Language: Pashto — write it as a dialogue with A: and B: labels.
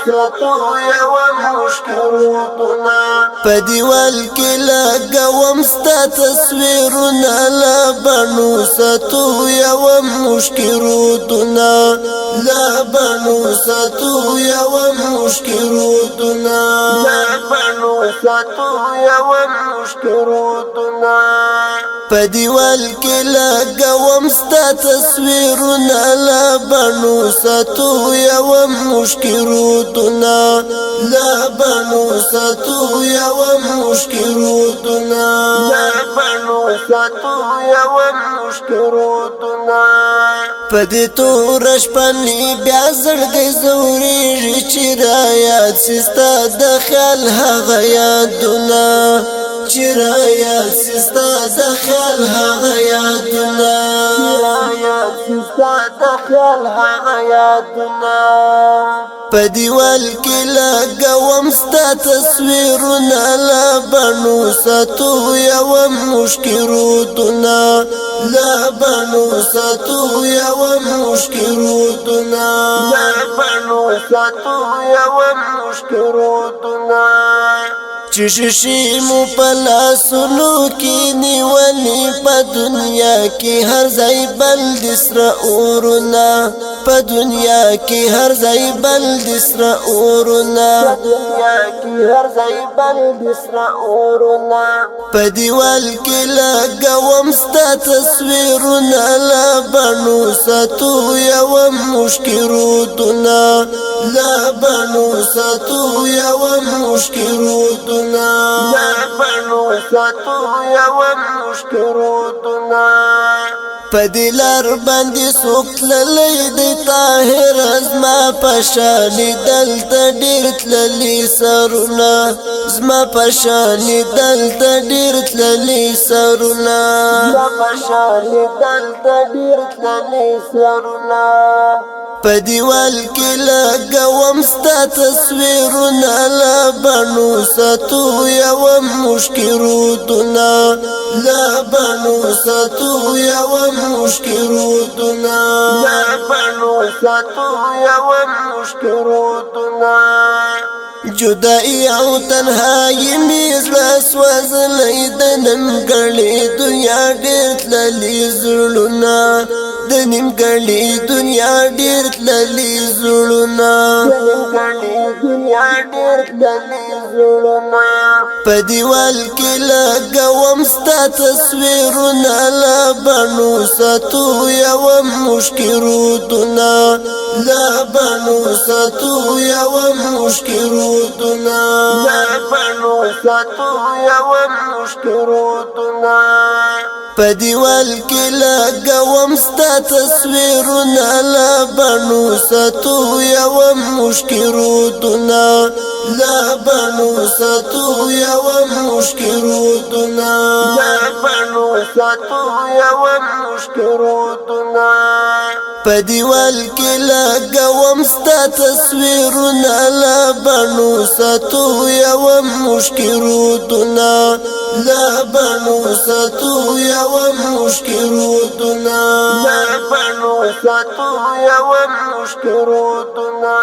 A: ساتو یو مشکروتنا په دیوال کې لګوم ستا تصویرونه لا بنو ساتو یو مشکروتنا لا بنو ساتو یو مشکروتنا لا بنو ساتو یو مشکروتنا په دیوال کې لګوم ستا تصویرونه لا بنو ساتو یو مشکروتنا لا بنو ساتو یو مشکروتنا لا بنو ساتو یو مشکروتنا په دې تور شپنې بیا زړګي زوري چې را یاد ستا د خیال هغه یادونه چې را یاد ستا د خیال هغه یادونه ستا د خیال هغه یادونه په دیوال کې لګوم ستا تصویرونه لا بنو ساتو یو مشکروتنا لا بنو ساتو یو مشکروتنا لا بنو ساتو یو مشکروتنا چې شي مو په لاسونو کې نیولې په دنیا کې هر ځای بل د سره اورونه په دنیا کې هر ځای بل د سره اورونه په دنیا کې هر ځای بل د سره اورونه په دیوال کې لګوم ستا تصویرونه لا بنو ساتو یو مشکروتنا لا بنو ساتو یو مشکروتنا لا بنو ساتو یو مشکروتنا پدیلار باندې سوکللې د طاهر ازما پشانی دلته ډیر تللی سرونه زما پشانی دلته ډیر تللی سرونه زما پشانی دلته ډیر تللی سرونه په دیوال کې لګوم ستا تصویرونه لا بنو ساتو یو مشکروتنا لا بنو ساتو یو مشکروتنا لا بنو ساتو یو مشکروتنا جدائی او تنهایی میز لسوازلی د نمګړې دنیا ډېر تللی زړونه د نیمګړې دنیا ډېر تللی زړونه د نیمګړې دنیا ډېر تللی زړونه په دیوال کې لګوم ستا تصویرونه لا بنو ساتو یو مشکروتنا لا بنو ساتو یو مشکروتنا لا بنو ساتو یو مشکروتنا په دیوال کې لګوم ستا تصویرونه لا بنو ساتو یو مشکروتنا لا بنو ساتو یو مشکروتنا لا بنو ساتو یو مشکروتنا په دیوال کې لګوم ستا تصویرونه لا بنو ساتو یو مشکروتنا لا بنو ساتو یو مشکروتنا لا بنو ساتو یو مشکروتنا